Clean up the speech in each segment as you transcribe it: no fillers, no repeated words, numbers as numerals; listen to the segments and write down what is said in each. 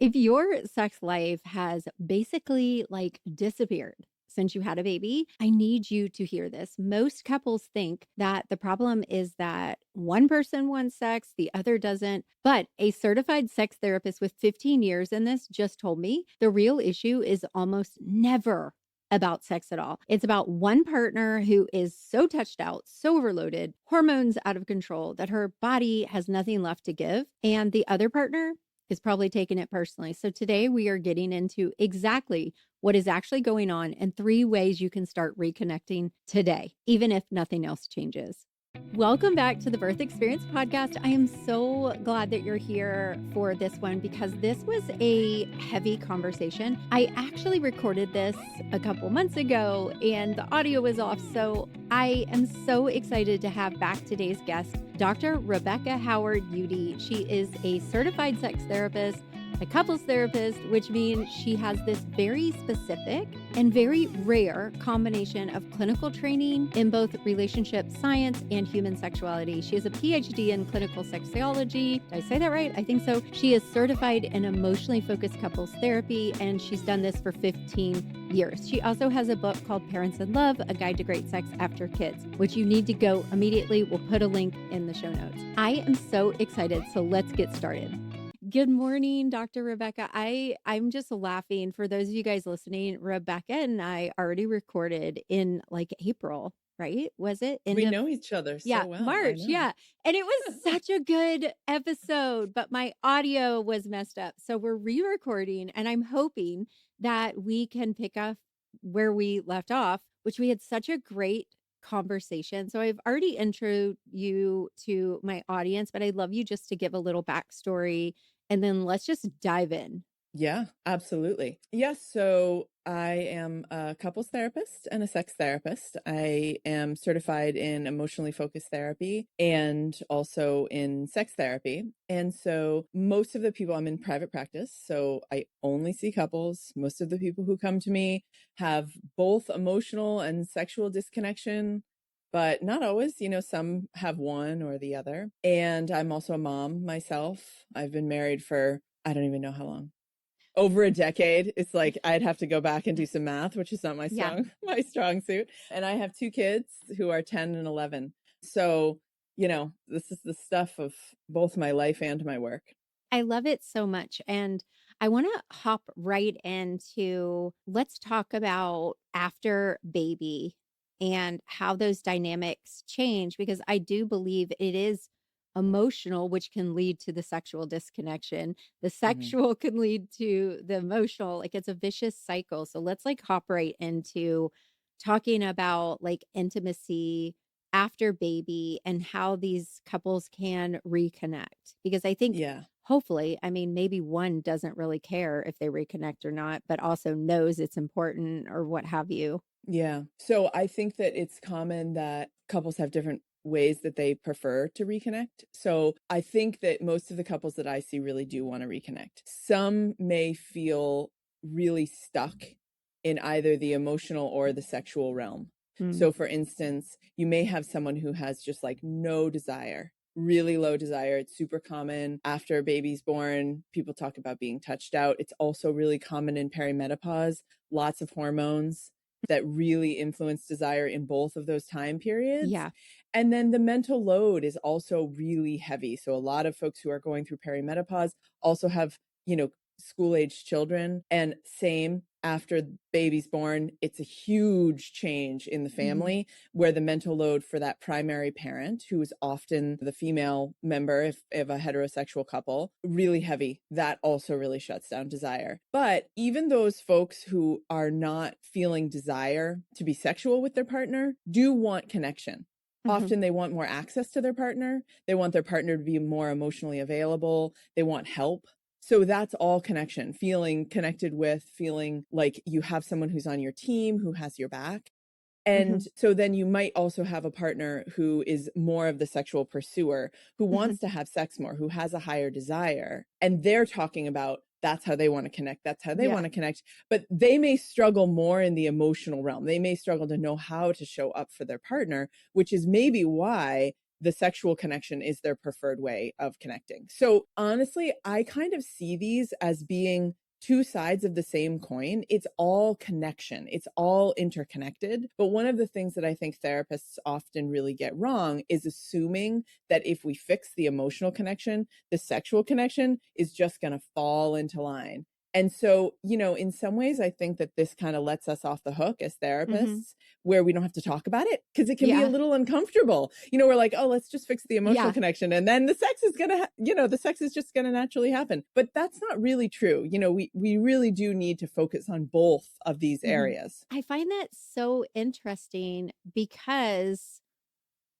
If your sex life has basically like disappeared since you had a baby, I need you to hear this. Most couples think that the problem is that one person wants sex, the other doesn't. But a certified sex therapist with 15 years in this just told me the real issue is almost never about sex at all. It's about one partner who is so touched out, so overloaded, hormones out of control that her body has nothing left to give. And the other partner is probably taking it personally. So today we are getting into exactly what is actually going on and 3 ways you can start reconnecting today, even if nothing else changes. Welcome back to the Birth Experience Podcast. I am so glad that you're here for this one because this was a heavy conversation. I actually recorded this a couple months ago and the audio was off. So I am so excited to have back today's guest, Dr. Rebecca Howard Eudy. She is a certified sex therapist, a couples therapist, which means she has this very specific and very rare combination of clinical training in both relationship science and human sexuality. She has a PhD in clinical sexology. Did I say that right? I think so. She is certified in emotionally focused couples therapy, and she's done this for 15 years. She also has a book called Parents in Love, A Guide to Great Sex After Kids, which you need to go immediately. We'll put a link in the show notes. I am so excited. So let's get started. Good morning, Dr. Rebecca. I'm just laughing. For those of you guys listening, Rebecca and I already recorded in like April, right? Was it? We know each other so well. March. Yeah. And it was such a good episode, but my audio was messed up. So we're re-recording and I'm hoping that we can pick up where we left off, which we had such a great conversation. So I've already introduced you to my audience, but I'd love you just to give a little backstory and then let's just dive in. Yeah, absolutely. Yes. So I am a couples therapist and a sex therapist. I am certified in emotionally focused therapy and also in sex therapy. And so most of the people, I'm in private practice, so I only see couples. Most of the people who come to me have both emotional and sexual disconnection, but not always. Some have one or the other. And I'm also a mom myself. I've been married for, I don't even know how long. Over a decade. It's like I'd have to go back and do some math, which is not my strong suit. And I have 2 kids who are 10 and 11. So, this is the stuff of both my life and my work. I love it so much. And I want to hop right into, let's talk about after baby and how those dynamics change, because I do believe it is emotional, which can lead to the sexual disconnection. The sexual can lead to the emotional, like it's a vicious cycle. So let's like hop right into talking about like intimacy after baby and how these couples can reconnect. Because I think hopefully, I mean, maybe one doesn't really care if they reconnect or not, but also knows it's important or what have you. Yeah. So I think that it's common that couples have different ways that they prefer to reconnect. So I think that most of the couples that I see really do want to reconnect. Some may feel really stuck in either the emotional or the sexual realm. So for instance, you may have someone who has just like no desire, really low desire. It's super common after a baby's born. People talk about being touched out. It's also really common in perimenopause, lots of hormones that really influence desire in both of those time periods. Yeah. And then the mental load is also really heavy. So a lot of folks who are going through perimenopause also have, school-aged children, and same after baby's born, it's a huge change in the family where the mental load for that primary parent, who is often the female member if of a heterosexual couple, really heavy. That also really shuts down desire. But even those folks who are not feeling desire to be sexual with their partner do want connection. Often they want more access to their partner. They want their partner to be more emotionally available. They want help. So that's all connection, feeling connected with, feeling like you have someone who's on your team, who has your back. And so then you might also have a partner who is more of the sexual pursuer, who wants to have sex more, who has a higher desire. And they're talking about that's how they want to connect. That's how they want to connect. But they may struggle more in the emotional realm. They may struggle to know how to show up for their partner, which is maybe why the sexual connection is their preferred way of connecting. So honestly, I kind of see these as being two sides of the same coin. It's all connection. It's all interconnected. But one of the things that I think therapists often really get wrong is assuming that if we fix the emotional connection, the sexual connection is just going to fall into line. And so, in some ways, I think that this kind of lets us off the hook as Mhm. therapists, where we don't have to talk about it because it can be a Yeah. little uncomfortable. We're like, oh, let's just fix the emotional Yeah. connection. And then the sex is going to, the sex is just going to naturally happen. But that's not really true. We really do need to focus on both of these Mhm. areas. I find that so interesting because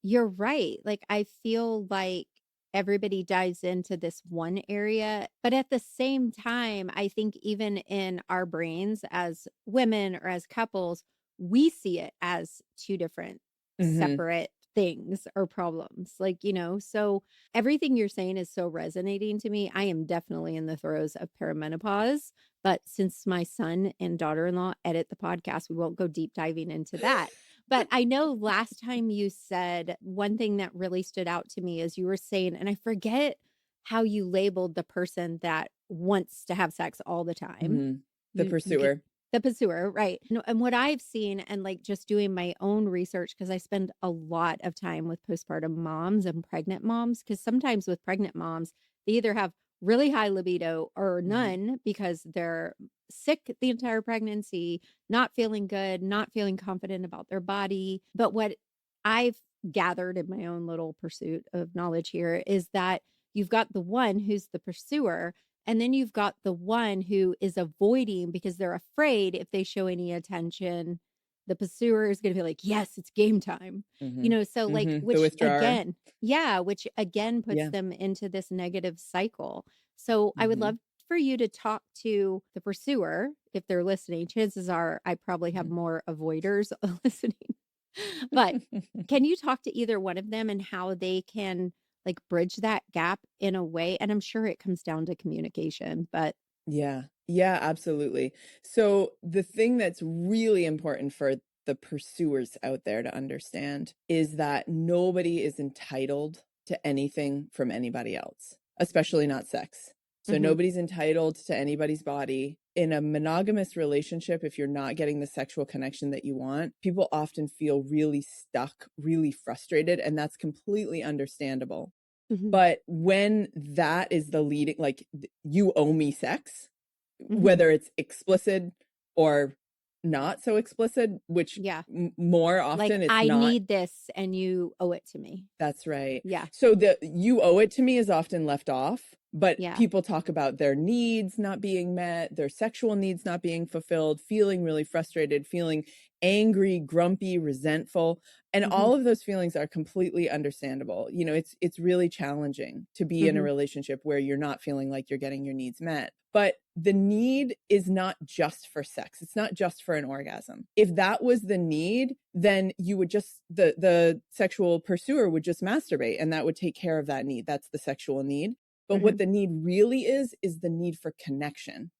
you're right. Like, I feel like everybody dives into this one area, but at the same time, I think even in our brains as women or as couples, we see it as two different Hmm. separate things or problems. Like, so everything you're saying is so resonating to me. I am definitely in the throes of perimenopause, but since my son and daughter-in-law edit the podcast, we won't go deep diving into that. But I know last time you said one thing that really stood out to me is you were saying, and I forget how you labeled the person that wants to have sex all the time. Hmm. The You get pursuer. the pursuer, right? No, and what I've seen and like just doing my own research because I spend a lot of time with postpartum moms and pregnant moms because sometimes with pregnant moms they either have really high libido or Hmm. none because they're sick the entire pregnancy, not feeling good, not feeling confident about their body. But what I've gathered in my own little pursuit of knowledge here is that you've got the one who's the pursuer, and then you've got the one who is avoiding because they're afraid if they show any attention, the pursuer is going to be like, yes, it's game time. Hmm. So like, Hmm. The which withdrawer. again, yeah, which again puts Yeah. them into this negative cycle. So I would Hmm. love for you to talk to the pursuer if they're listening. Chances are I probably have more avoiders listening. But can you talk to either one of them and how they can like bridge that gap in a way? And I'm sure it comes down to communication, but Yeah. Yeah, absolutely. So the thing that's really important for the pursuers out there to understand is that nobody is entitled to anything from anybody else, especially not sex. So mhm, nobody's entitled to anybody's body. In a monogamous relationship, if you're not getting the sexual connection that you want, people often feel really stuck, really frustrated, and that's completely understandable. mhm, But when that is the leading, like you owe me sex, mhm. whether it's explicit or not so explicit, which Yeah. more Like, often it's I not. need this and you owe it to me. That's right. Yeah. So the "you owe it to me" is often left off, but Yeah. people talk about their needs not being met, their sexual needs not being fulfilled, feeling really frustrated, feeling angry, grumpy, resentful, and Mhm, all of those feelings are completely understandable. It's really challenging to be in a mhm, relationship where you're not feeling like you're getting your needs met. But the need is not just for sex. It's not just for an orgasm. If that was the need, then you would just the sexual pursuer would just masturbate and that would take care of that need. That's the sexual need. But what mhm. the need really is the need for connection.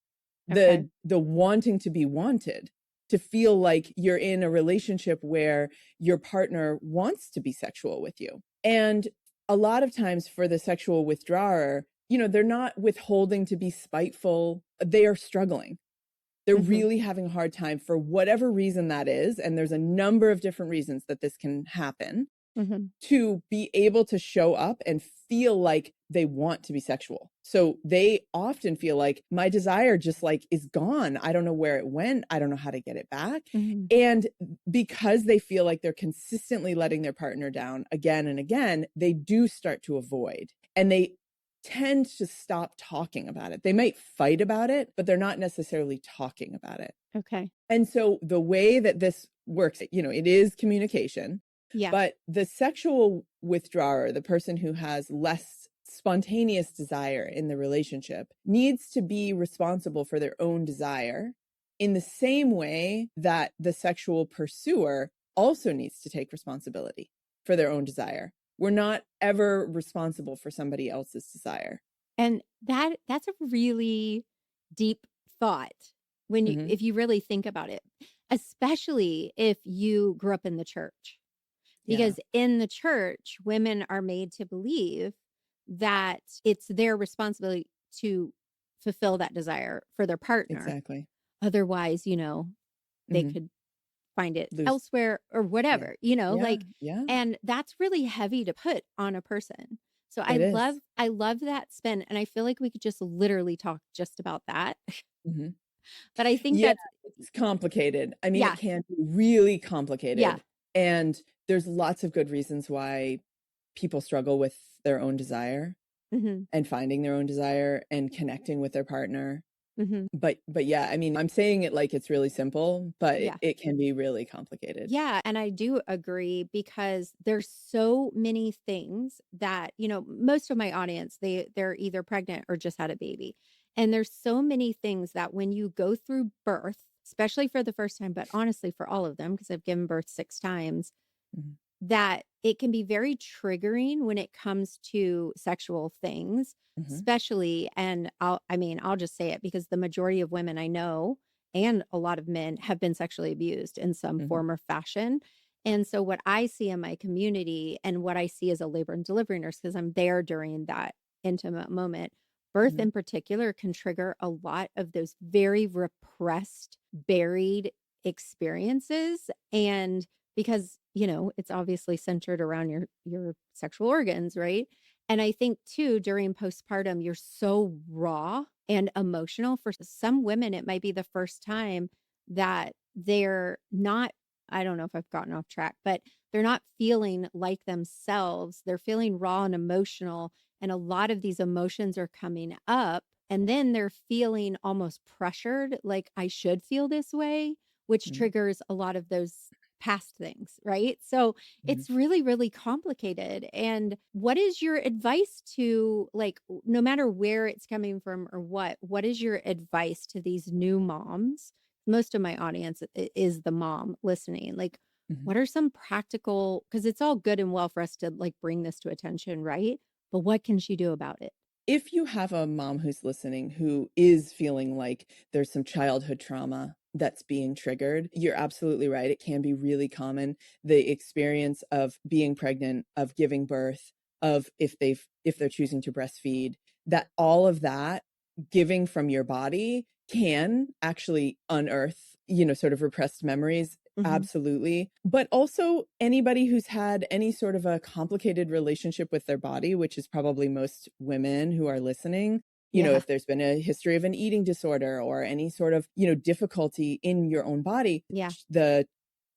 Okay. The wanting to be wanted, to feel like you're in a relationship where your partner wants to be sexual with you. And a lot of times for the sexual withdrawer, they're not withholding to be spiteful. They are struggling. They're Mhm, really having a hard time for whatever reason that is. And there's a number of different reasons that this can happen mhm, to be able to show up and feel like they want to be sexual. So they often feel like my desire just like is gone. I don't know where it went. I don't know how to get it back. mhm, And because they feel like they're consistently letting their partner down again and again, they do start to avoid and they tend to stop talking about it. They might fight about it, but they're not necessarily talking about it. okay. And so the way that this works, it is communication, Yeah. but the sexual withdrawer, the person who has less spontaneous desire in the relationship, needs to be responsible for their own desire in the same way that the sexual pursuer also needs to take responsibility for their own desire. We're not ever responsible for somebody else's desire. And that's a really deep thought when Hmm. if you really think about it, especially if you grew up in the church. Yeah, Because in the church, women are made to believe that it's their responsibility to fulfill that desire for their partner. exactly. Otherwise, they Mhm. could find it Lose. elsewhere or Yeah. whatever, Yeah, like, yeah, and that's really heavy to put on a person. So it is. I love that spin, and I feel like we could just literally talk just about that. Mhm. But I think Yeah, that's it's complicated. I mean, it yeah, can be really yeah. complicated, and there's lots of good reasons why people struggle with their own desire Mhm, and finding their own desire and connecting with their partner. mhm. But yeah, I mean, I'm saying it like it's really simple, but it Yeah. it can be really complicated. Yeah, and I do agree because there's so many things that, most of my audience, they're either pregnant or just had a baby. And there's so many things that when you go through birth, especially for the first time, but honestly for all of them because I've given birth 6 times, Mhm, that it can be very triggering when it comes to sexual things, mhm, especially, and I'll just say it because the majority of women I know and a lot of men have been sexually abused in some mhm, form or fashion. And so what I see in my community and what I see as a labor and delivery nurse, because I'm there during that intimate moment, birth mhm, in particular can trigger a lot of those very repressed, buried experiences. And because, it's obviously centered around your sexual organs, right? And I think too during postpartum you're so raw and emotional. For some women it might be the first time that they're not, I don't know if I've gotten off track, but they're not feeling like themselves. They're feeling raw and emotional, and a lot of these emotions are coming up, and then they're feeling almost pressured like I should feel this way, which mhm, triggers a lot of those past things, right? So mhm. it's really, really complicated. And what is your advice to, like, no matter where it's coming from or what is your advice to these new moms? Most of my audience is the mom listening. Like, Mhm. what are some practical, because it's all good and well for us to like bring this to attention, right? But what can she do about it? If you have a mom who's listening who is feeling like there's some childhood trauma that's being triggered, you're absolutely right. It can be really common. The experience of being pregnant, of giving birth, of if they're choosing to breastfeed, that all of that giving from your body can actually unearth, sort of repressed memories. Hmm. Absolutely. But also anybody who's had any sort of a complicated relationship with their body, which is probably most women who are listening, Yeah. if there's been a history of an eating disorder or any sort of, difficulty in your own body, Yeah. the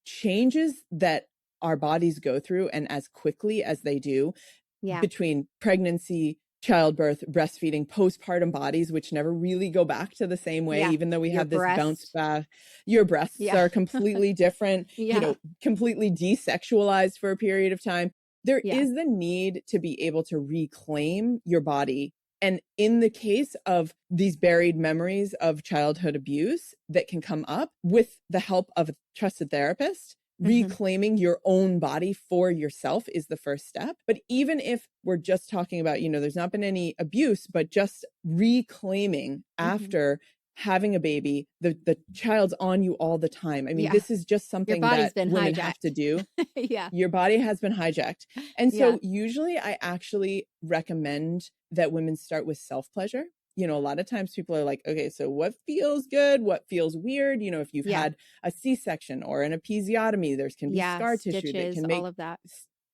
changes that our bodies go through and as quickly as they do Yeah. between pregnancy, childbirth, breastfeeding, postpartum bodies, which never really go back to the same way, Yeah. even though we Your have this bounce breast. back. Your breasts Yeah. are completely different, Yeah. completely desexualized for a period of time. There Yeah. is the need to be able to reclaim your body. And in the case of these buried memories of childhood abuse that can come up with the help of a trusted therapist, Hmm. reclaiming your own body for yourself is the first step. But even if we're just talking about, there's not been any abuse, but just reclaiming Hmm. after having a baby, the child's on you all the time. I mean, Yeah. this is just Your something body's that been women have to hijacked. do. Yeah. Your body has been hijacked. And Yeah. so usually I actually recommend that women start with self-pleasure. A lot of times people are like, okay, so what feels good? What feels weird? If you've Yeah. had a C-section or an episiotomy, there's can be Yeah. scar tissue that Stitches, can all make of that.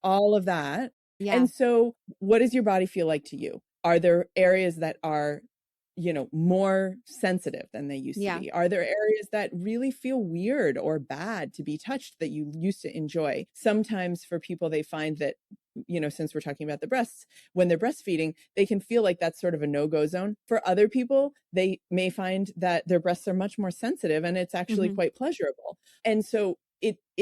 all of that. Yeah. And so what does your body feel like to you? Are there areas that are, more sensitive than they used to Yeah. be? Are there areas that really feel weird or bad to be touched that you used to enjoy? Sometimes for people, they find that, since we're talking about the breasts, when they're breastfeeding, they can feel like that's sort of a no-go zone. For other people, they may find that their breasts are much more sensitive and it's actually Hmm. quite pleasurable. And so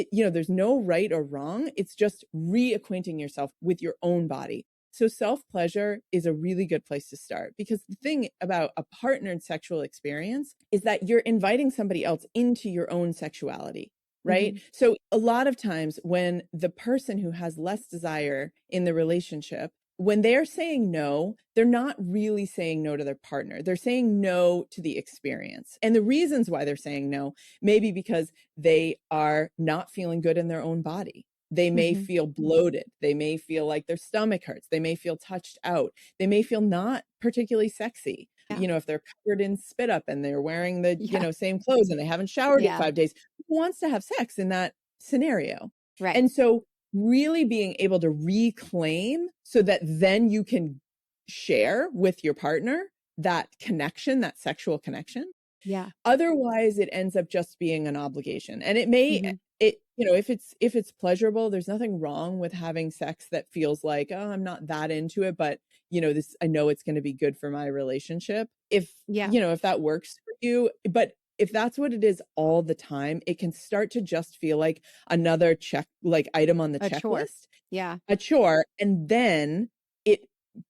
there's no right or wrong. It's just reacquainting yourself with your own body. So self-pleasure is a really good place to start, because the thing about a partnered sexual experience is that you're inviting somebody else into your own sexuality, right? Hmm. So a lot of times when the person who has less desire in the relationship, when they're saying no, they're not really saying no to their partner. They're saying no to the experience. And the reasons why they're saying no, maybe because they are not feeling good in their own body. They may Mhm. feel bloated. They may feel like their stomach hurts. They may feel touched out. They may feel not particularly sexy. Yeah. If they're covered in spit up and they're wearing the, Yeah. same clothes and they haven't showered in Yeah. 5 days, who wants to have sex in that scenario? Right. And so really being able to reclaim so that then you can share with your partner that connection, that sexual connection. Yeah. Otherwise, it ends up just being an obligation. And it may Mhm. if it's pleasurable, there's nothing wrong with having sex that feels like, "Oh, I'm not that into it, but, this I know it's gonna be good for my relationship." Yeah. If that works for you, but if that's what it is all the time, it can start to just feel like another item on the A chore. checklist, Yeah. a chore, and then it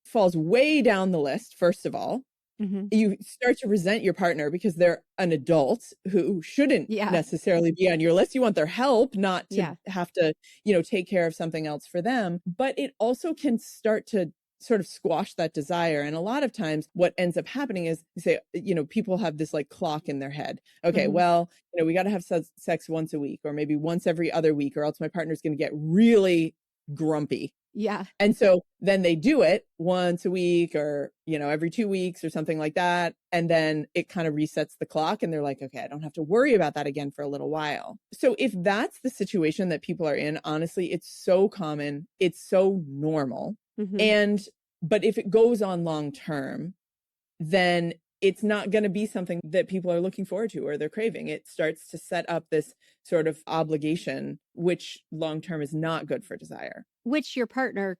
falls way down the list, first of all. Mhm. You start to resent your partner because they're an adult who shouldn't Yeah. necessarily be on your list. You want their help, not to Yeah. have to, take care of something else for them. But it also can start to sort of squash that desire. And a lot of times what ends up happening is you say, people have this like clock in their head. Okay, Mhm. well, we got to have sex once a week or maybe once every other week, or else my partner's going to get really grumpy. Yeah. And so then they do it once a week or, every 2 weeks or something like that. And then it kind of resets the clock and they're like, okay, I don't have to worry about that again for a little while. So if that's the situation that people are in, honestly, it's so common. It's so normal. Mhm. And, but if it goes on long term, then it's not going to be something that people are looking forward to or they're craving. It starts to set up this sort of obligation, which long term is not good for desire. Which your partner,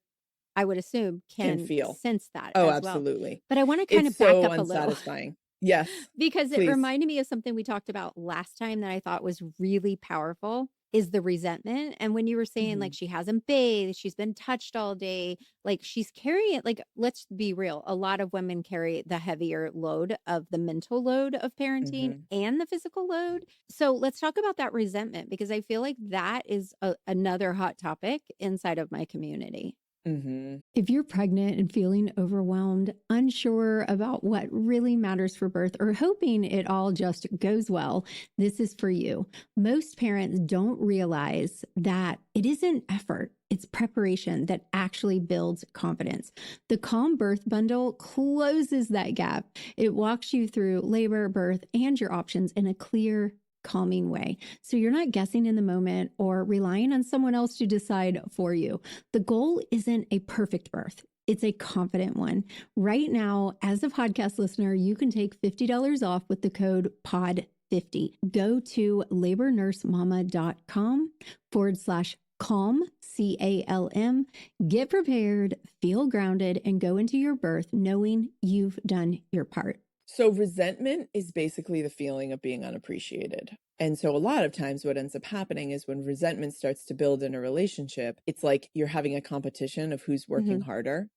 I would assume, Can can feel. sense that Oh, as well. absolutely. But I wanna kind It's of back so up a little unsatisfying. Yes, because it please. reminded me of something we talked about last time that I thought was really powerful, is the resentment. And when you were saying, like, Mhm, she hasn't bathed, she's been touched all day, like, she's carrying it, like, let's be real, a lot of women carry the heavier load of the mental load of parenting mhm. and the physical load. So let's talk about that resentment because I feel like that is another hot topic inside of my community. Mhm. If you're pregnant and feeling overwhelmed, unsure about what really matters for birth, or hoping it all just goes well, this is for you. Most parents don't realize that it isn't effort, it's preparation that actually builds confidence. The Calm Birth Bundle closes that gap. It walks you through labor, birth, and your options in a clear, calming way. So you're not guessing in the moment or relying on someone else to decide for you. The goal isn't a perfect birth. It's a confident one. Right now, as a podcast listener, you can take $50 off with the code POD50. Go to labornursemama.com/calm, CALM. Get prepared, feel grounded, and go into your birth knowing you've done your part. So resentment is basically the feeling of being unappreciated. And so a lot of times what ends up happening is when resentment starts to build in a relationship, it's like you're having a competition of who's working Mhm. harder.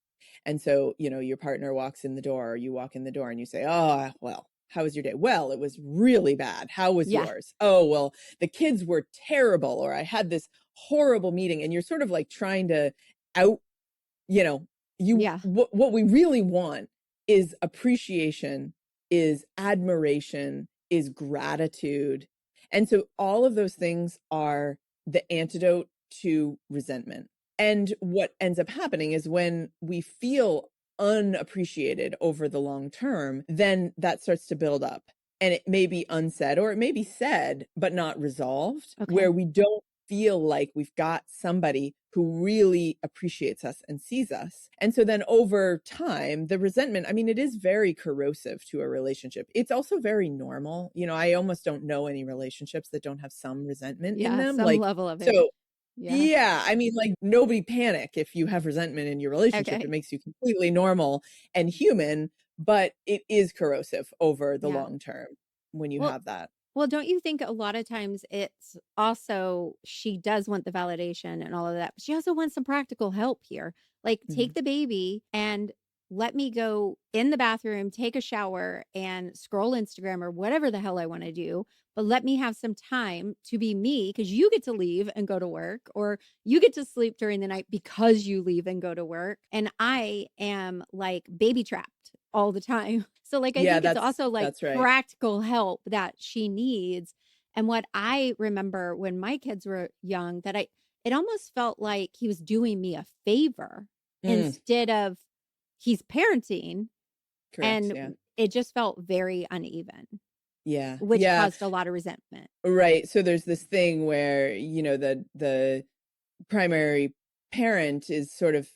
And so, your partner walks in the door or you walk in the door and you say, "Oh, well, how was your day?" "Well, it was really bad. How was Yeah. yours?" "Oh, well, the kids were terrible," or "I had this horrible meeting." And you're sort of like trying to out, you know, Yeah. what we really want is appreciation, is admiration, is gratitude. And so all of those things are the antidote to resentment. And what ends up happening is when we feel unappreciated over the long term, then that starts to build up. And it may be unsaid or it may be said, but not resolved, Okay. where we don't feel like we've got somebody who really appreciates us and sees us. And so then over time, the resentment, I mean, it is very corrosive to a relationship. It's also very normal. I almost don't know any relationships that don't have some resentment in Yeah. them. Some Like, level of it. so Yeah. yeah, I mean, like nobody panic if you have resentment in your relationship. It Okay. makes you completely normal and human, but it is corrosive over the Yeah. long term when you Well, have that. Well, don't you think a lot of times it's also she does want the validation and all of that, but she also wants some practical help here. Like, take Mhm. the baby and let me go in the bathroom, take a shower, and scroll Instagram or whatever the hell I want to do. But let me have some time to be me because you get to leave and go to work, or you get to sleep during the night because you leave and go to work. And I am like baby trapped all the time. So, like, I Yeah, think it's that's also like that's right. practical help that she needs. And what I remember when my kids were young, that it almost felt like he was doing me a favor Mm, instead of he's parenting, correct. and Yeah. it just felt very uneven, Yeah. which Yeah. caused a lot of resentment. Right. So there's this thing where, the primary parent is sort of,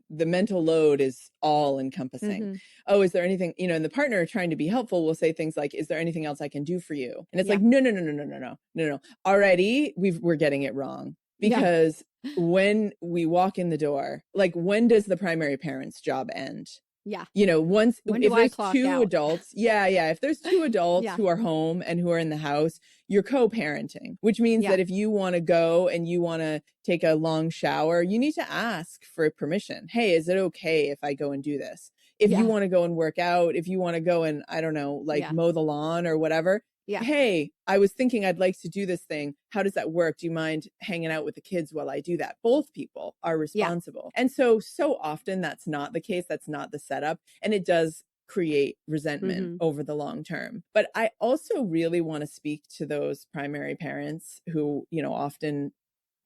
the mental load is all encompassing. Mhm. Oh, is there anything, and the partner trying to be helpful will say things like, is there anything else I can do for you? And it's Yeah. like, no, no, no, no, no, no, no, no, no. Already we're getting it wrong, Yeah. because when we walk in the door, like, when does the primary parent's job end? Yeah. Once, When if do I there's clock two out? adults, yeah, if there's two adults Yeah. who are home and who are in the house, you're co-parenting, which means Yeah. that if you want to go and you want to take a long shower, you need to ask for permission. Hey, is it okay if I go and do this? If you Yeah. want to go and work out, if you want to go and, I don't know, like, Yeah. mow the lawn or whatever, Yeah. hey, I was thinking I'd like to do this thing. How does that work? Do you mind hanging out with the kids while I do that? Both people are Yeah. responsible. And so often that's not the case. That's not the setup. And it does create resentment Mhm. over the long term. But I also really want to speak to those primary parents who, often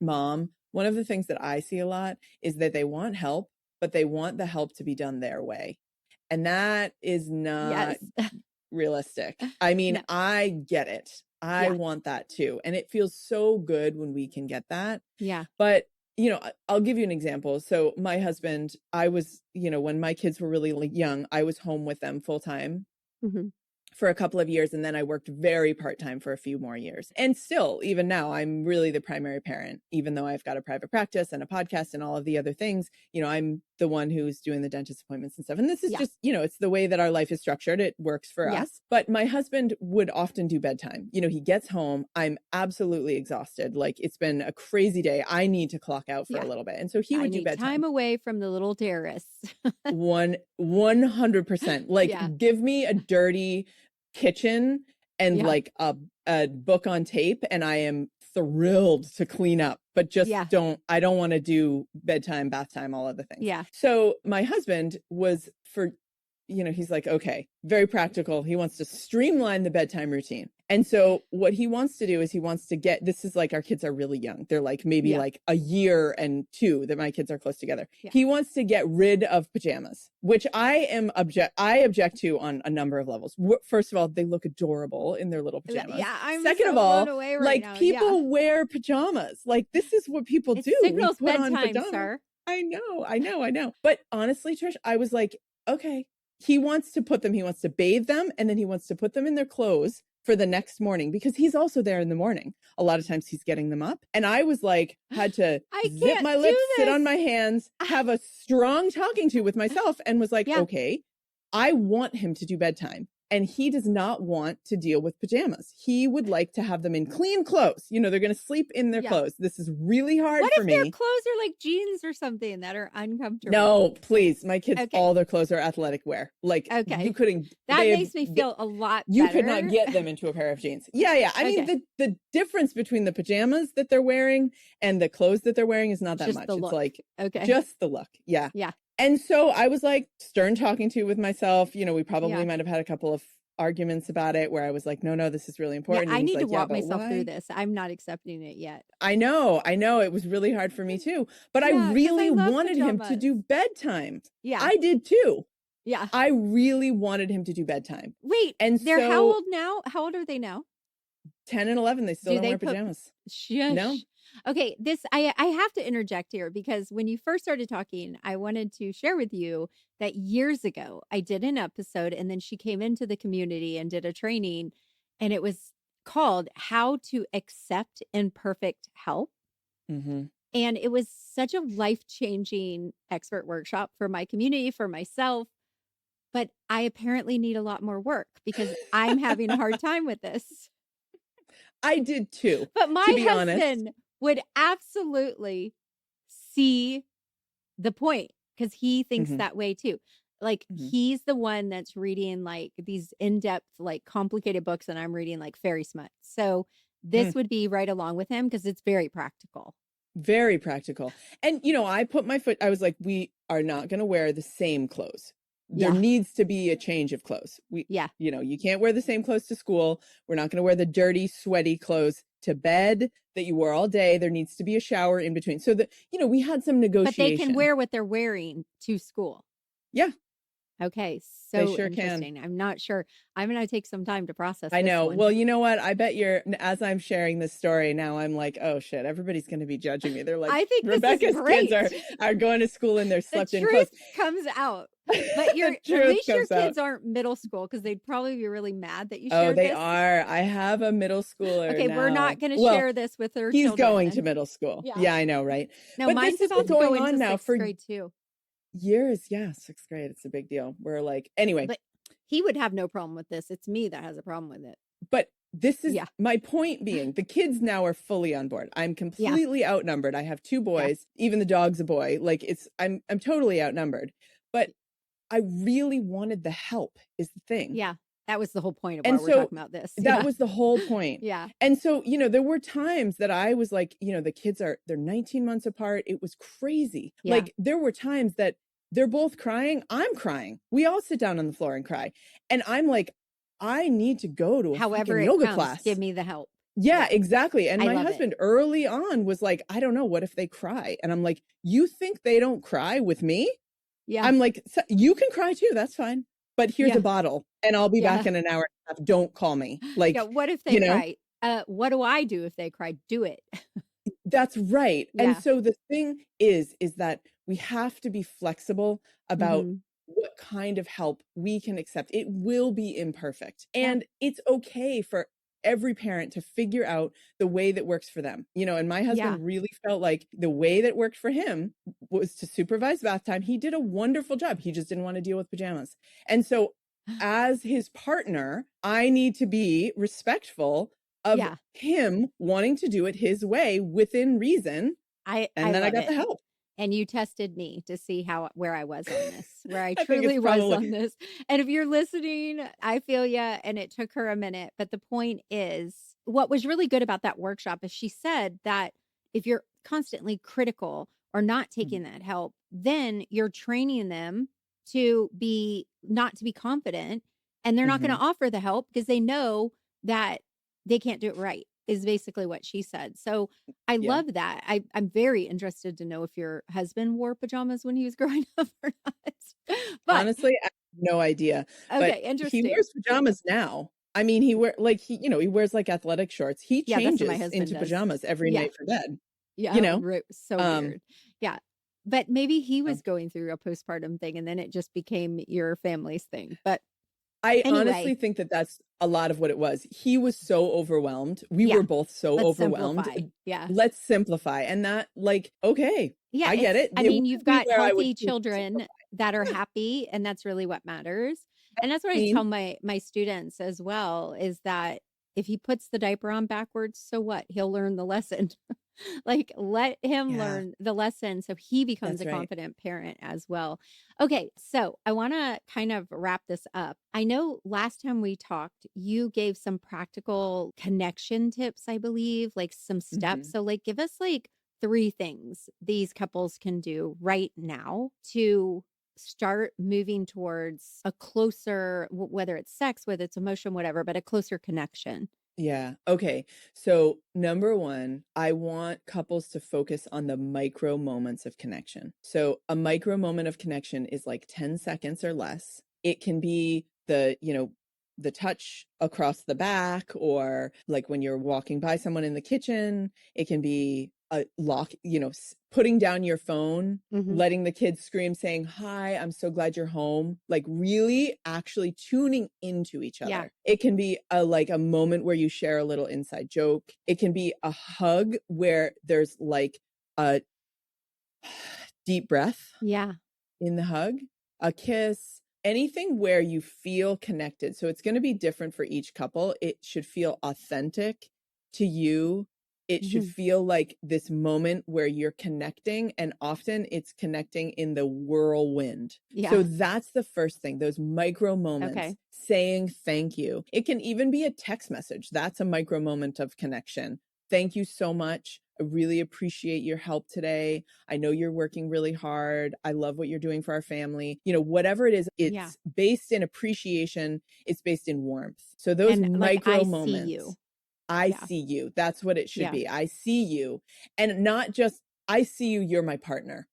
mom. One of the things that I see a lot is that they want help, but they want the help to be done their way. And that is not Yes. realistic. I mean, No. I get it. I Yeah. want that too. And it feels so good when we can get that. Yeah. But, I'll give you an example. So my husband, I was, when my kids were really young, I was home with them full time Mhm. for a couple of years. And then I worked very part-time for a few more years. And still, even now, I'm really the primary parent, even though I've got a private practice and a podcast and all of the other things. I'm the one who's doing the dentist appointments and stuff. And this is Yeah. just, it's the way that our life is structured. It works for Yeah. us. But my husband would often do bedtime. He gets home. I'm absolutely exhausted. Like, it's been a crazy day. I need to clock out for Yeah. a little bit. And so he I would do need bedtime. time away from the little terrorists. 100%. Like, Yeah. give me a dirty kitchen and Yeah. like a book on tape, and I am thrilled to clean up, but just Yeah. I don't want to do bedtime, bath time, all of the things. Yeah. So my husband was he's like, okay, very practical. He wants to streamline the bedtime routine. And so what he wants to do is this is like, our kids are really young. They're like maybe Yeah. like a year and 2 that my kids are close together. Yeah. He wants to get rid of pajamas, which I object to on a number of levels. First of all, they look adorable in their little pajamas. Yeah. I'm Second so of all, blown away right like, now. people Yeah. wear pajamas. Like, this is what people It do. signals We put on bedtime, pajamas. sir. I know. But honestly, Trish, I was like, okay, he wants to bathe them, and then he wants to put them in their clothes for the next morning, because he's also there in the morning. A lot of times he's getting them up. And I was like, had to I zip can't my do lips, sit on this. my hands, have a strong talking to with myself, and was like, Yeah. okay, I want him to do bedtime. And he does not want to deal with pajamas. He would like to have them in clean clothes. They're going to sleep in their Yeah. clothes. This is really hard What for if me. their clothes are like jeans or something that are uncomfortable? No, please. My kids, Okay. all their clothes are athletic wear. Like, Okay. you couldn't. That makes me feel a lot better. You could not get them into a pair of jeans. Yeah. I mean, Okay. the difference between the pajamas that they're wearing and the clothes that they're wearing is not that Just much. the It's look. like Okay. just the look. Yeah. Yeah. And so I was like stern talking to with myself. We probably Yeah. might have had a couple of arguments about it where I was like, no, this is really important. Yeah, I And he's need to like, yeah, walk but myself why? through this. I'm not accepting it yet. I know. It was really hard for me too. But I Yeah, 'cause I really love wanted him to do pajamas. bedtime. Yeah. I did too. Yeah. I really wanted him to do bedtime. Wait, And they're how so old now? How old are they now? 10 and 11, they still Do don't they wear put pajamas. shush? No. Okay, I have to interject here because when you first started talking, I wanted to share with you that years ago I did an episode, and then she came into the community and did a training, and it was called How to Accept Imperfect Help. Mm-hmm. And it was such a life-changing expert workshop for my community, for myself. But I apparently need a lot more work because I'm having a hard time with this. I did too. But my to be honest. husband would absolutely see the point because he thinks Mhm. that way too. Like Mhm. he's the one that's reading like these in-depth, like complicated books, and I'm reading like fairy smut. So this would be right along with him because it's very practical. Very practical. And, I put my foot, I was like, we are not going to wear the same clothes. There Yeah. needs to be a change of clothes. Yeah. You can't wear the same clothes to school. We're not going to wear the dirty, sweaty clothes to bed that you wore all day. There needs to be a shower in between. So that, we had some But they can negotiation. wear what they're wearing to school. Yeah. Okay, They so sure can. interesting. I'm not sure. I'm going to take some time to process I this know. one. Well, you know what? I bet as I'm sharing this story now, I'm like, oh shit, everybody's going to be judging me. They're like, I think this is Rebecca's great. kids are going to school in their The slept in truth clothes. comes out. But The at truth least your comes out. kids aren't middle school because they'd probably be really mad that you Oh, shared they this. are. I have a middle schooler Okay, now. we're not going to Well, share this with their he's children. going then. to middle school. Yeah. Yeah, I know, right? No, But mine's this has about been to go going on into now sixth for grade too. years. Yeah, sixth grade. It's a big deal. We're like, anyway. But he would have no problem with this. It's me that has a problem with it. But this is my point being, the kids now are fully on board. I'm completely outnumbered. I have 2 boys, even the dog's a boy. Like I'm totally outnumbered. But I really wanted the help is the thing. Yeah. That was the whole point of why we're talking about this. That was the whole point. Yeah. And so, there were times that I was like, the kids they're 19 months apart. It was crazy. Yeah. Like there were times that they're both crying. I'm crying. We all sit down on the floor and cry. And I'm like, I need to go to a However yoga comes, class. Give me the help. Yeah, exactly. And my husband it. early on was like, I don't know, what if they cry? And I'm like, you think they don't cry with me? Yeah. I'm like, you can cry too. That's fine. But here's a bottle and I'll be back in an hour and a half. Don't call me. Like, what if they cry? What do I do if they cry? Do it. That's right. Yeah. And so the thing is that we have to be flexible about what kind of help we can accept. It will be imperfect. And it's okay for every parent to figure out the way that works for them. And my husband really felt like the way that worked for him was to supervise bath time. He did a wonderful job. He just didn't want to deal with pajamas. And so as his partner, I need to be respectful of him wanting to do it his way within reason. And then I got the help. And you tested me to see where I was on this, where I truly was on this. And if you're listening, I feel you. And it took her a minute. But the point is, what was really good about that workshop is she said that if you're constantly critical or not taking that help, then you're training them to not to be confident. And they're not going to offer the help because they know that they can't do it right. Is basically what she said. So I love that. I'm very interested to know if your husband wore pajamas when he was growing up or not. But honestly, I have no idea. Okay, but interesting. He wears pajamas now. I mean, he wears like athletic shorts. He changes into pajamas every night for bed. Yeah. So weird. Yeah. But maybe he was going through a postpartum thing and then it just became your family's thing. But I honestly think that that's a lot of what it was. He was so overwhelmed. We were both so overwhelmed. Simplify. Yeah. Let's simplify. And that okay. Yeah, I get it. I mean, you've got healthy children that are happy and that's really what matters. And that's what I tell my students as well is that if he puts the diaper on backwards, so what? He'll learn the lesson. Like let him learn the lesson so he becomes a confident parent as well. Okay, so I want to kind of wrap this up. I know last time we talked, you gave some practical connection tips, I believe, like some steps. So like give us like 3 things these couples can do right now to start moving towards a closer, whether it's sex, whether it's emotion, whatever, but a closer connection. Yeah. Okay. So number 1, I want couples to focus on the micro moments of connection. So a micro moment of connection is like 10 seconds or less. It can be the touch across the back or like when you're walking by someone in the kitchen. It can be a lock, putting down your phone, letting the kids scream, saying, hi, I'm so glad you're home. Like really actually tuning into each other. Yeah. It can be a moment where you share a little inside joke. It can be a hug where there's like a deep breath. Yeah. In the hug, a kiss, anything where you feel connected. So it's going to be different for each couple. It should feel authentic to you. It should feel like this moment where you're connecting, and often it's connecting in the whirlwind. Yeah. So that's the first thing, those micro moments, saying thank you. It can even be a text message. That's a micro moment of connection. Thank you so much. I really appreciate your help today. I know you're working really hard. I love what you're doing for our family. Whatever it is, it's based in appreciation. It's based in warmth. So those micro moments. See you. I Yeah. see you. That's what it should Yeah. be. I see you. And not just, I see you, you're my partner.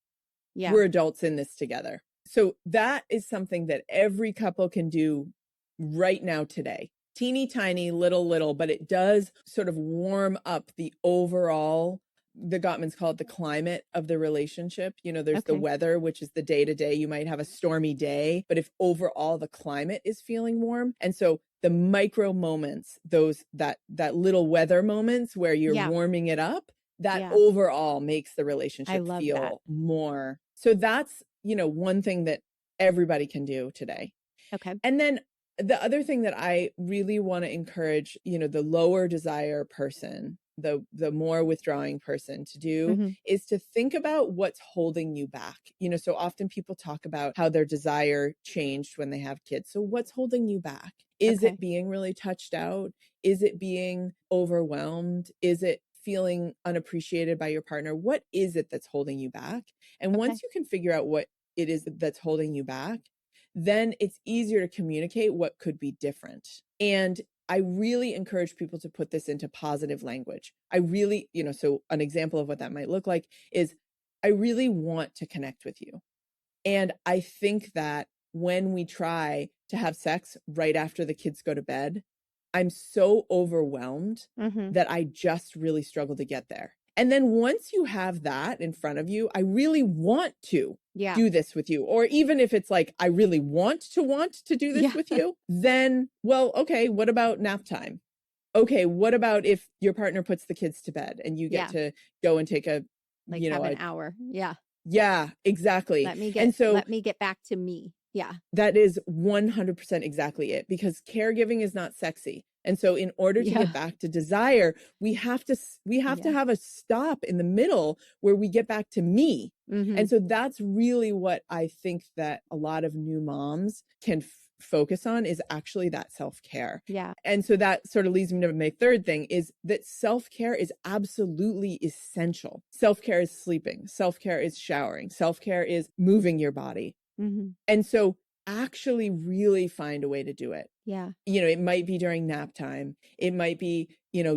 Yeah. We're adults in this together. So that is something that every couple can do right now today. Teeny tiny, little, but it does sort of warm up the overall, the Gottmans call it the climate of the relationship. You know, there's the Okay. weather, which is the day to day. You might have a stormy day, but if overall the climate is feeling warm. And so the micro moments, that little weather moments where you're Yeah. warming it up, that Yeah. overall makes the I relationship love that. feel more. So that's, one thing that everybody can do today. Okay. And then the other thing that I really want to encourage, the lower desire person, the more withdrawing person to do Mm-hmm. is to think about what's holding you back. So often people talk about how their desire changed when they have kids. So what's holding you back? Is Okay. it being really touched out? Is it being overwhelmed? Is it feeling unappreciated by your partner? What is it that's holding you back? And Okay. once you can figure out what it is that's holding you back, then it's easier to communicate what could be different. And I really encourage people to put this into positive language. I really, so an example of what that might look like is, I really want to connect with you. And I think that when we try to have sex right after the kids go to bed, I'm so overwhelmed Mm-hmm. that I just really struggle to get there. And then once you have that in front of you, I really want to Yeah. do this with you. Or even if it's like, I really want to do this Yeah. with you, then, well, okay, what about nap time? Okay, what about if your partner puts the kids to bed and you get Yeah. to go and take a, Like have an hour. Yeah. yeah, exactly. And so Let me get back to me. Yeah. that is 100% exactly it, because caregiving is not sexy. And so in order to Yeah. get back to desire, we have to Yeah. have a stop in the middle where we get back to me. Mm-hmm. And so that's really what I think that a lot of new moms can focus on, is actually that self-care. Yeah. And so that sort of leads me to my third thing, is that self-care is absolutely essential. Self-care is sleeping. Self-care is showering. Self-care is moving your body. Mm-hmm. And so actually really find a way to do it. Yeah. It might be during nap time. It might be,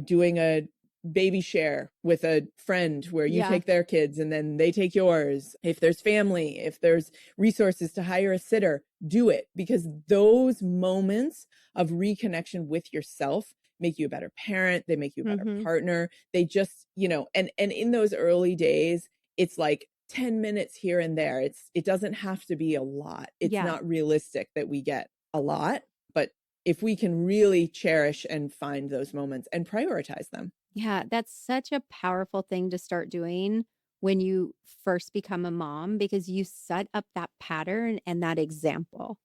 doing a baby share with a friend where you Yeah. take their kids and then they take yours. If there's family, if there's resources to hire a sitter, do it, because those moments of reconnection with yourself make you a better parent. They make you a better Mm-hmm. partner. They just, and in those early days, it's like 10 minutes here and there. It doesn't have to be a lot. It's Yeah. not realistic that we get a lot, but if we can really cherish and find those moments and prioritize them. Yeah, that's such a powerful thing to start doing when you first become a mom, because you set up that pattern and that example.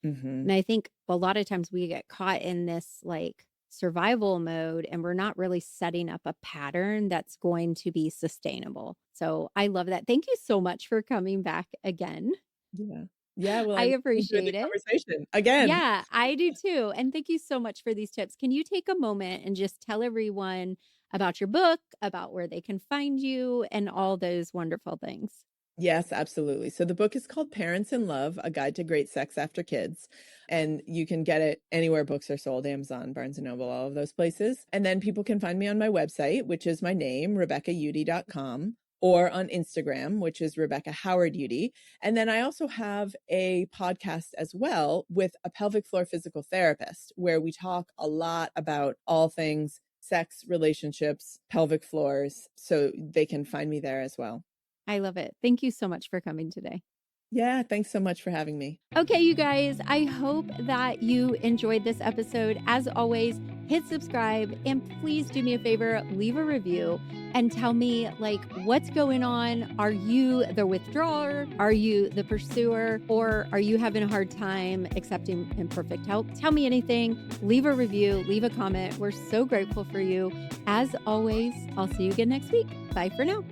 Mm-hmm. And I think a lot of times we get caught in this like survival mode and we're not really setting up a pattern that's going to be sustainable. So I love that. Thank you so much for coming back again. Yeah. Yeah. Well, I I enjoyed appreciate the it. conversation again. Yeah, I do too. And thank you so much for these tips. Can you take a moment and just tell everyone about your book, about where they can find you, and all those wonderful things? Yes, absolutely. So the book is called Parents in Love, A Guide to Great Sex After Kids. And you can get it anywhere books are sold, Amazon, Barnes & Noble, all of those places. And then people can find me on my website, which is my name, RebeccaEudy.com, or on Instagram, which is Rebecca Howard Eudy. And then I also have a podcast as well with a pelvic floor physical therapist, where we talk a lot about all things sex, relationships, pelvic floors. So they can find me there as well. I love it. Thank you so much for coming today. Yeah, thanks so much for having me. Okay, you guys, I hope that you enjoyed this episode. As always, hit subscribe and please do me a favor, leave a review and tell me like what's going on. Are you the withdrawer? Are you the pursuer? Or are you having a hard time accepting imperfect help? Tell me anything. Leave a review, leave a comment. We're so grateful for you. As always, I'll see you again next week. Bye for now.